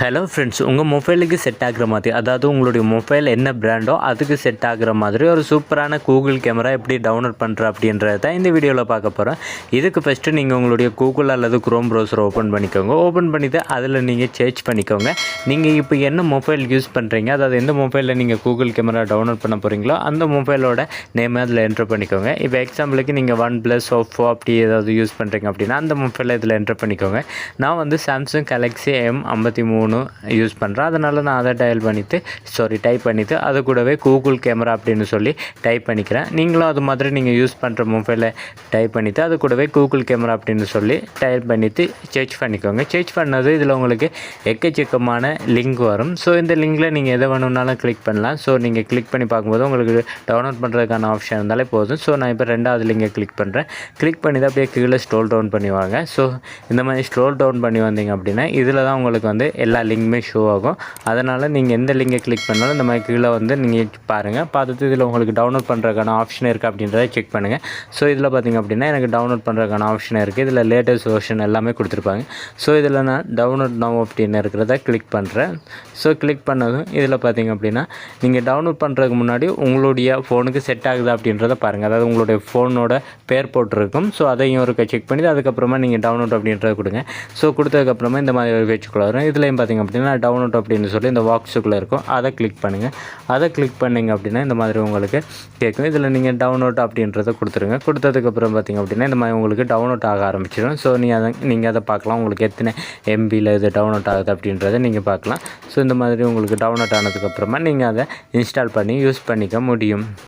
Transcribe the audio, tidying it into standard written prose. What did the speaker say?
Hello friends, உங்கள் மொபைலுக்கு set ஆகிற மாதிரி, அதாவது உங்களுடைய மொபைல் என்ன பிராண்டோ அதுக்கு செட் ஆகிற மாதிரி ஒரு சூப்பரான கூகுள் கேமரா எப்படி டவுன்லோட் பண்ணுற அப்படின்றத தான் இந்த வீடியோவில் பார்க்க போகிறோம். இதுக்கு ஃபஸ்ட்டு நீங்கள் உங்களுடைய கூகுள் அல்லது குரோம் ப்ரௌசரை ஓப்பன் பண்ணிக்கோங்க. ஓப்பன் பண்ணிவிட்டு அதில் நீங்கள் சர்ச் பண்ணிக்கோங்க. நீங்கள் இப்போ என்ன மொபைல் யூஸ் பண்ணுறீங்க, அதாவது எந்த மொபைலில் நீங்கள் கூகுள் கேமரா டவுன்லோட் பண்ண போகிறீங்களோ அந்த மொபைலோட நேமை அதில் என்ட்ரு பண்ணிக்கோங்க. இப்போ எக்ஸாம்பிளுக்கு நீங்கள் OnePlus, Oppo அப்படி ஏதாவது யூஸ் பண்ணுறீங்க அப்படின்னா அந்த மொபைலில் இதில் என்ட்ரு பண்ணிக்கோங்க. நான் வந்து சாம்சங் கேலக்ஸி M53 யூஸ் பண்ணுறேன். அதனால் நான் அதை டைப் பண்ணிவிட்டு அது கூடவே கூகுள் கேமரா அப்படின்னு சொல்லி டைப் பண்ணிக்கிறேன். நீங்களும் அது மாதிரி நீங்கள் யூஸ் பண்ணுற மொபைலை டைப் பண்ணிவிட்டு அது கூடவே கூகுள் கேமரா அப்படின்னு சொல்லி டைப் பண்ணிவிட்டு சர்ச் பண்ணிக்கோங்க. சர்ச் பண்ணது இதில் உங்களுக்கு எக்கச்சக்கமான லிங்க் வரும். ஸோ இந்த லிங்கில் நீங்கள் எதை வேணும்னாலும் கிளிக் பண்ணலாம். ஸோ நீங்கள் கிளிக் பண்ணி பார்க்கும்போது உங்களுக்கு டவுன்லோட் பண்ணுறதுக்கான ஆப்ஷன் இருந்தாலே போதும். ஸோ நான் இப்போ ரெண்டாவது லிங்கை கிளிக் பண்ணுறேன். கிளிக் பண்ணி தான் அப்படியே கீழே ஸ்க்ரோல் டவுன் பண்ணி வாங்க. ஸோ இந்த மாதிரி ஸ்க்ரோல் டவுன் பண்ணி வந்தீங்க அப்படின்னா இதில் தான் உங்களுக்கு வந்து எல்லா லிங்க்குமே ஷோ ஆகும். அதனால் நீங்கள் எந்த லிங்கை கிளிக் பண்ணாலும் இந்த மாதிரி கீழே வந்து நீங்கள் பாருங்கள். பார்த்துட்டு இதில் உங்களுக்கு டவுன்லோட் பண்ணுறதுக்கான ஆப்ஷன் இருக்குது அப்படின்றத செக் பண்ணுங்கள். ஸோ இதில் பார்த்திங்க அப்படின்னா எனக்கு டவுன்லோட் பண்ணுறதுக்கான ஆப்ஷன் இருக்குது. இதில் லேட்டஸ்ட் வெர்ஷன் எல்லாமே கொடுத்துருப்பாங்க. ஸோ இதில் நான் டவுன்லோட் நவ் அப்படின்னு இருக்கிறத கிளிக் பண்ணுறேன். ஸோ கிளிக் பண்ணதும் இதில் பார்த்திங்க அப்படின்னா நீங்கள் டவுன்லோட் பண்ணுறதுக்கு முன்னாடி உங்களுடைய ஃபோனுக்கு செட் ஆகுது அப்படின்றத பாருங்கள். அதாவது உங்களுடைய ஃபோனோட பேர் போட்டிருக்கும். ஸோ அதையும் ஒரு செக் பண்ணி அதுக்கப்புறமா நீங்கள் டவுன்லோட் அப்படின்றத கொடுங்க. ஸோ கொடுத்ததுக்கப்புறமா இந்த மாதிரி ஒரு பேஜுக்குள்ளே வரும். இதுலேயும் பார்த்திங்க அப்படின்னா டவுன்லோட் அப்படின்னு சொல்லி இந்த பாக்ஸுக்குள்ளே இருக்கும். அதை கிளிக் பண்ணுங்கள். அதை கிளிக் பண்ணிங்க அப்படின்னா இந்த மாதிரி உங்களுக்கு கேட்கும். இதில் நீங்கள் டவுன்லோட் அப்படின்றத கொடுத்துருங்க. கொடுத்ததுக்கப்புறம் பார்த்திங்க அப்படின்னா இந்த மாதிரி உங்களுக்கு டவுன்லோட் ஆக ஆரம்பிச்சிடும். ஸோ நீங்கள் அதை பார்க்கலாம். உங்களுக்கு எத்தனை MBயில் இது டவுன்லோட் ஆகுது அப்படின்றத நீங்கள் பார்க்கலாம். ஸோ இந்த மாதிரி உங்களுக்கு டவுன்லோட் ஆனதுக்கப்புறமா நீங்கள் அதை இன்ஸ்டால் பண்ணி யூஸ் பண்ணிக்க முடியும்.